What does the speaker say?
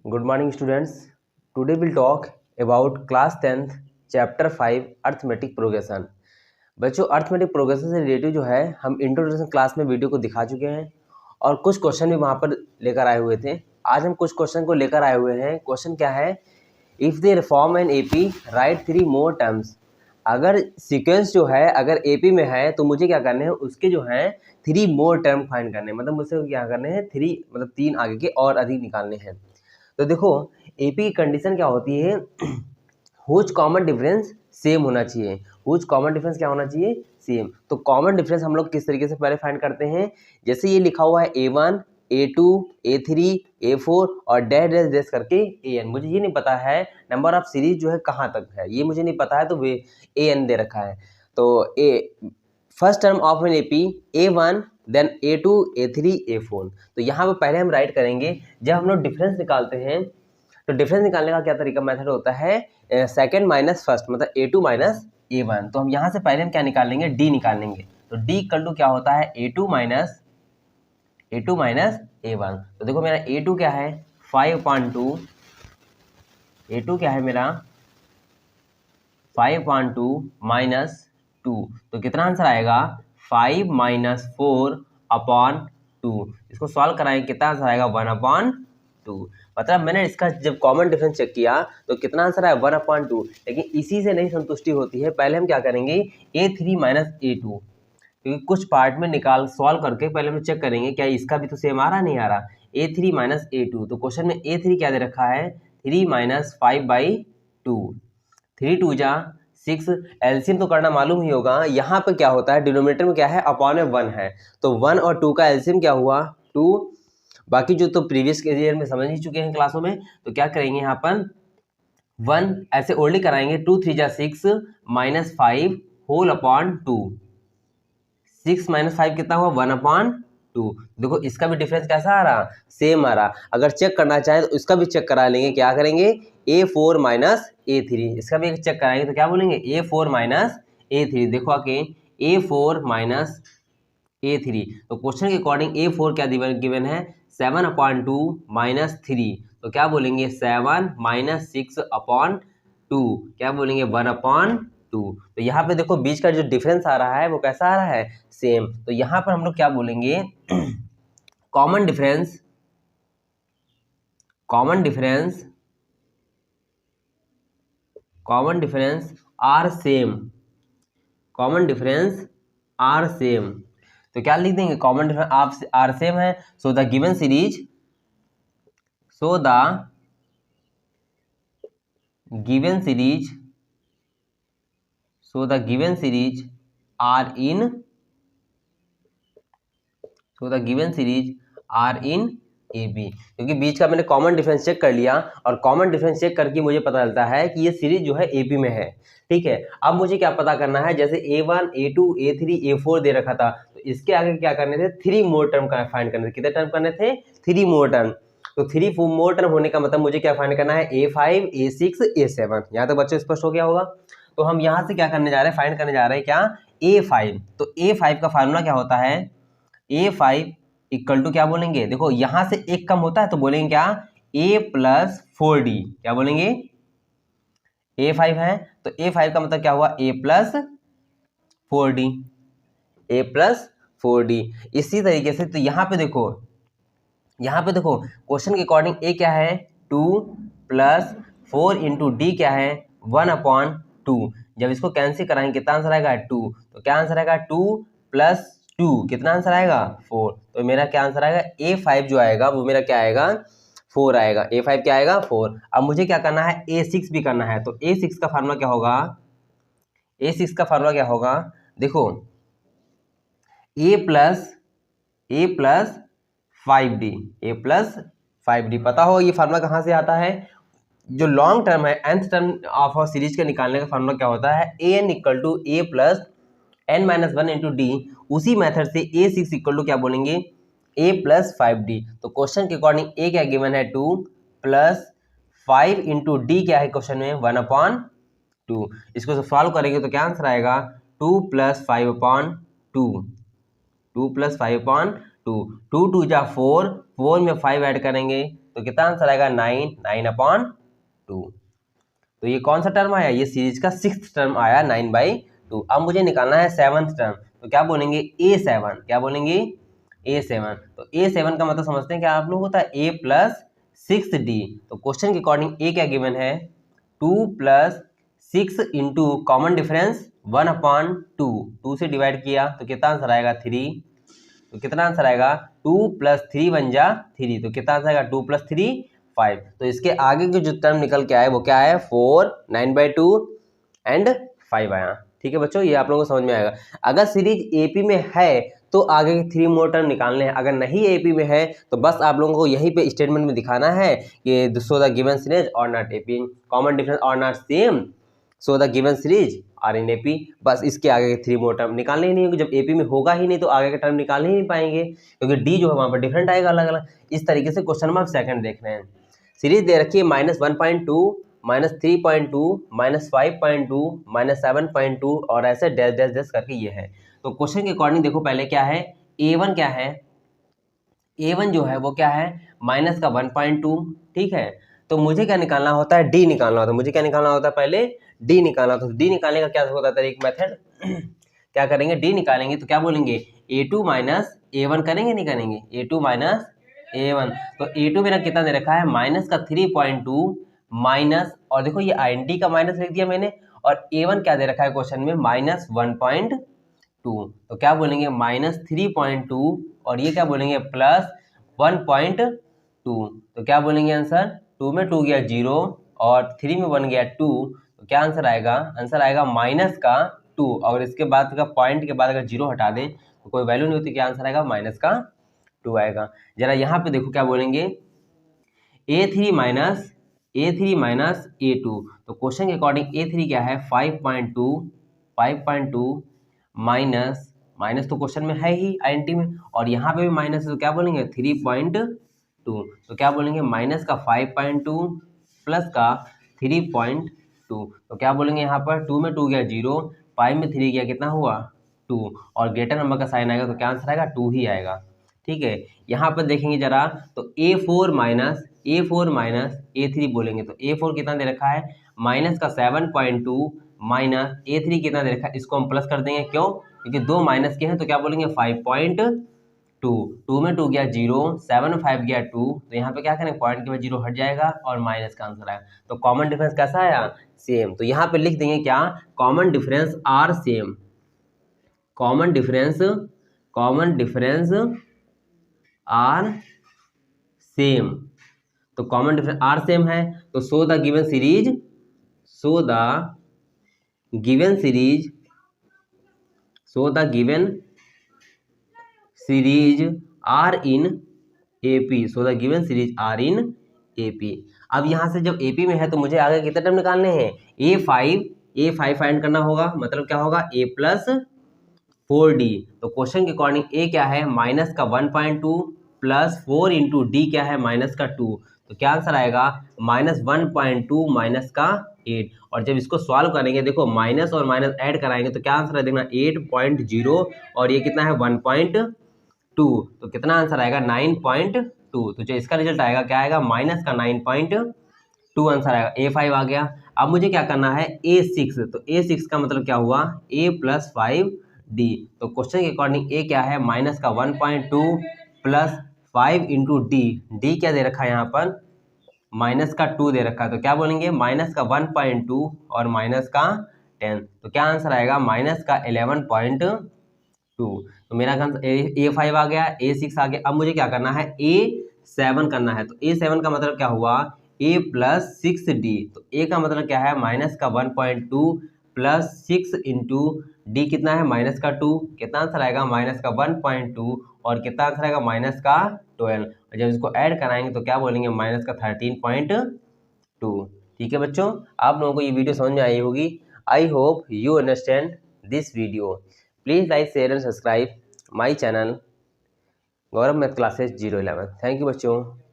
Good morning students. Today we'll talk about class 10th chapter 5 arithmetic progression. बच्चों arithmetic progression से relative जो है हम इंट्रोडक्शन क्लास में वीडियो को दिखा चुके हैं और कुछ क्वेश्चन भी वहाँ पर लेकर आए हुए थे। आज हम कुछ क्वेश्चन को लेकर आए हुए हैं। क्वेश्चन क्या है, if they form an AP right 3 more terms. अगर सीक्वेंस जो है अगर एपी में है तो मुझे क्या करने हैं, उसके जो है 3 मोर टर्म फाइंड करने हैं। मतलब मुझसे क्या करने हैं, 3 मतलब 3 आगे के और अधिक निकालने हैं। तो देखो एपी की कंडीशन क्या होती है, हुज कॉमन डिफरेंस सेम होना चाहिए। हुज कॉमन डिफरेंस क्या होना चाहिए, सेम। तो कॉमन डिफरेंस हम लोग किस तरीके से पहले फाइंड करते हैं, जैसे ये लिखा हुआ है A1 A2 A3 A4 और डैश डैश डैश करके AN। मुझे ये नहीं पता है नंबर ऑफ सीरीज जो है कहाँ तक है, ये मुझे नहीं पता है, तो वे AN दे रखा है। तो first term of an AP A1 then A2 A3 A4। तो यहाँ पे पहले हम राइट करेंगे, जब हम लोग डिफरेंस निकालते हैं तो डिफरेंस निकालने का क्या तरीका मेथड होता है, सेकंड माइनस फर्स्ट, मतलब A2 माइनस A1। तो हम यहाँ से पहले हम क्या निकालेंगे, D निकालेंगे। तो D इक्वल टू क्या होता है, A2 माइनस A1। तो देखो मेरा A2 क्या है 5/2, A2 क्या है मेरा 5/2 माइनस 2। तो कितना आंसर आएगा 5 माइनस 4/2। इसको सॉल्व कराएंगे, कितना आंसर आएगा 1/2। मतलब मैंने इसका जब कॉमन डिफरेंस चेक किया तो कितना आंसर आया 1/2। लेकिन इसी से नहीं संतुष्टि होती है, पहले हम क्या करेंगे A3 माइनस A2, क्योंकि कुछ पार्ट में निकाल सॉल्व करके पहले हम चेक करेंगे क्या इसका भी तो सेम आ रहा नहीं आ रहा। A3 माइनस A2, तो क्वेश्चन में A3 क्या दे रखा है 3 माइनस 5/2। 3 2 जा 6, एलसीएम तो करना मालूम ही होगा। यहाँ पे क्या होता है, डिनोमिनेटर में क्या है अपॉन में 1 है, तो 1 और 2 का एलसीएम क्या हुआ 2। बाकी जो तो प्रीवियस के ईयर में समझ ही चुके हैं क्लासों में, तो क्या करेंगे यहाँ पर 1 ऐसे ओनली कराएंगे, 2 3 जा 6 माइनस 5 होल अपॉन 2। 6 माइनस 5 कितना हुआ 1/2। देखो इसका भी डिफरेंस कैसा आ रहा, सेम आ रहा। अगर चेक करना चाहे तो इसका भी चेक करा लेंगे, क्या करेंगे A4 माइनस A3, इसका भी चेक कराएंगे तो क्या बोलेंगे A4 माइनस A3। देखो आके A4 माइनस A3, तो क्वेश्चन के अकॉर्डिंग A4 क्या गिवन है 7/2 माइनस 3। तो क्या बोलेंगे 7 माइनस 6/2, क्या बोलेंगे 1/2। तो यहाँ पे देखो बीच का जो डिफरेंस आ रहा है वो कैसा आ रहा है, सेम। तो यहाँ पर हम लोग क्या बोलेंगे common difference, common difference, common difference are same, common difference are same. तो क्या लिख देंगे, कॉमन डिफरेंस आर सेम है, so the given series, so the given series, so the given series are in, so the given series are in AB। क्योंकि बीच का मैंने common difference check कर लिया और कॉमन डिफरेंस चेक करके मुझे पता चलता है कि ये सीरीज जो है AB में है। ठीक है, अब मुझे क्या पता करना है, जैसे A1 A2 A3 A4 दे रखा था, तो इसके आगे क्या करने थे 3 मोर टर्म का फाइंड करने थे। कितने टर्म करने थे 3 मोर टर्म। तो 3 मोर टर्म होने का मतलब मुझे क्या फाइंड करना है A5 A6 A7। यहाँ तो बच्चों स्पष्ट हो गया होगा। तो हम यहाँ से क्या करने जा रहे हैं, फाइंड करने जा रहे हैं क्या A5। तो A5 का फार्मूला क्या होता है, A5 इक्वल टू क्या बोलेंगे, देखो यहां से एक कम होता है तो बोलेंगे क्या A प्लस 4D। क्या बोलेंगे A5 है तो A5 का मतलब क्या हुआ A plus 4D, A plus 4D। इसी तरीके से तो यहाँ पे देखो, यहाँ पे देखो क्वेश्चन के अकॉर्डिंग A क्या है 2 प्लस 4 इंटू डी क्या है 1/2। जब इसको कैंसिल कराएंगे कितना आंसर आएगा 2। तो क्या आंसर आएगा 2 प्लस 2, कितना आंसर आएगा 4। तो मेरा क्या आंसर आएगा A5 जो आएगा वो मेरा क्या आएगा 4 आएगा। A5 क्या आएगा 4। अब मुझे क्या करना है A6 भी करना है, तो A6 का फार्मूला क्या होगा, A6 का फार्मूला क्या होगा, देखो A plus 5D, A plus 5D। पता हो ये फार्मूला कहाँ से आता है, जो लॉन्ग टर्म है nth टर्म ऑफ सीरीज के निकालने का फार्मूला क्या होता है an equal to A plus n-1 into D. उसी मेथड से A6 इक्वल टू क्या बोलेंगे A प्लस 5D। तो क्वेश्चन के अकॉर्डिंग A क्या गिवन है 2 प्लस 5 इंटू डी क्या है क्वेश्चन में 1/2। इसको सॉल्व करेंगे तो क्या आंसर आएगा 2 प्लस 5/2, 2 प्लस 5/2। 2 2 जा 4, 4 में 5 ऐड करेंगे तो कितना आंसर आएगा 9/2। तो ये कौन सा टर्म आया, ये सीरीज का 6th टर्म आया 9/2। अब मुझे निकालना है 7th टर्म, तो क्या बोलेंगे A7, क्या बोलेंगे A7। तो A7 का मतलब समझते हैं क्या आप लोग, होता है A + 6D। तो क्वेश्चन के अकॉर्डिंग A क्या गिवन है 2 + 6 इंटू कॉमन डिफरेंस 1/2, 2 से डिवाइड किया तो कितना आंसर आएगा 3। तो कितना आंसर आएगा 2 + 3 बन जा 3, तो कितना आंसर आएगा 2 + 3 5। तो इसके आगे के जो टर्म निकल के आए वो क्या है 4, 9/2 एंड 5 आया। ठीक है बच्चों, ये आप लोगों को समझ में आएगा। अगर सीरीज एपी में है तो आगे के 3 मोर टर्म निकालने हैं, अगर नहीं एपी में है तो बस आप लोगों को यहीं पे स्टेटमेंट में दिखाना है कि so the given series are not AP, common difference are not same, so the given series are in AP. बस इसके आगे के 3 मोर टर्म निकालने ही नहीं होंगे, जब एपी में होगा ही नहीं तो आगे के टर्म निकालने ही नहीं पाएंगे, क्योंकि डी जो है वहाँ पर डिफरेंट आएगा अलग अलग। इस तरीके से क्वेश्चन नंबर 2 देख रहे हैं। सीरीज दे रखी है -1.2, -3.2, -5.2, -7.2 और ऐसे डैश डैश डैश करके ये है। तो क्वेश्चन के अकॉर्डिंग देखो पहले क्या है, A1 क्या है, A1 जो है वो क्या है -1.2। ठीक है, तो मुझे क्या निकालना होता है, D निकालना होता है। मुझे क्या निकालना होता है, पहले D निकालना होता है। D निकालने का क्या होता है एक मेथड क्या करेंगे, D निकालेंगे तो क्या बोलेंगे A2 - A1 करेंगे, नहीं करेंगे A2 - A1। तो A2 मेरा कितना दे रखा है -3.2 माइनस, और देखो ये INT का माइनस लिख दिया मैंने, और A1 क्या दे रखा है क्वेश्चन में -1.2। तो क्या बोलेंगे -3.2 और ये क्या बोलेंगे +1.2। तो क्या बोलेंगे आंसर, 2 में 2 गया 0 और 3 में 1 गया 2। तो क्या आंसर आएगा, आंसर आएगा -2। और इसके बाद का पॉइंट के बाद अगर 0 हटा दें तो कोई वैल्यू नहीं होती, क्या आंसर आएगा -2 आएगा। जरा यहाँ पे देखो क्या बोलेंगे A3 - A2। तो क्वेश्चन के अकॉर्डिंग A3 क्या है 5.2 माइनस, माइनस तो क्वेश्चन में है ही INT में, और यहाँ पे भी माइनस है तो क्या बोलेंगे 3.2। तो क्या बोलेंगे माइनस का 5.2 प्लस का 3.2। तो क्या बोलेंगे यहाँ पर 2 में 2 गया 0, 5 में 3 गया कितना हुआ 2, और ग्रेटर नंबर का साइन आएगा तो क्या आंसर आएगा 2 ही आएगा। ठीक है, यहाँ पर देखेंगे जरा तो A4 माइनस A3 बोलेंगे तो A4 कितना दे रखा है माइनस का 7.2 माइनस A3 कितना दे रखा है, इसको हम प्लस कर देंगे, क्यों, क्योंकि 2 माइनस के हैं तो क्या बोलेंगे 5.2। 2 में 2 गया 0, 7 में 5 गया 2, तो यहाँ पे क्या करेंगे पॉइंट के बाद 0 हट जाएगा और माइनस का आंसर आएगा। तो कॉमन डिफरेंस कैसा आया सेम। तो यहाँ पे लिख देंगे क्या common difference are same, common difference are same. तो कॉमन डिफरेंस आर सेम है तो so the given series are in AP, so the given series are in AP. अब यहाँ से जब एपी में है तो मुझे आगे कितने टर्म निकालने हैं A5 फाइंड करना होगा, मतलब क्या होगा A + 4D। तो क्वेश्चन के अकॉर्डिंग A क्या है माइनस का 1.2 प्लस 4 इंटू डी क्या है माइनस का 2। तो क्या आंसर आएगा -1.2 माइनस का 8। और जब इसको सॉल्व करेंगे देखो माइनस और माइनस ऐड कराएंगे तो क्या आंसर है देखना 8.0 और ये कितना है 1.2। तो कितना आंसर आएगा 9.2। तो जो इसका रिजल्ट आएगा क्या आएगा माइनस का 9.2 आंसर आएगा। A5 आ गया। अब मुझे क्या करना है A6। तो A6 का मतलब क्या हुआ A + 5D। तो क्वेश्चन के अकॉर्डिंग A क्या है माइनस का 1.2 प्लस 5 इंटू डी क्या दे रखा है यहाँ पर माइनस का 2 दे रखा है। तो क्या बोलेंगे माइनस का 1.2 और माइनस का 10। तो क्या आंसर आएगा माइनस का 11.2। तो मेरा आंसर A5 आ गया, A6 आ गया। अब मुझे क्या करना है A7 करना है। तो A7 का मतलब क्या हुआ A + 6D। तो A का मतलब क्या है माइनस का 1.2 प्लस 6 इंटू डी कितना है माइनस का 2। कितना आंसर आएगा माइनस का 1.2 और कितना आंसर आएगा माइनस का 12। और जब इसको ऐड कराएंगे तो क्या बोलेंगे माइनस का 13.2। ठीक है बच्चों, आप लोगों को ये वीडियो समझ में आई होगी। I hope you understand this video. Please like share and subscribe my channel Gaurav math classes 011। Thank you बच्चों।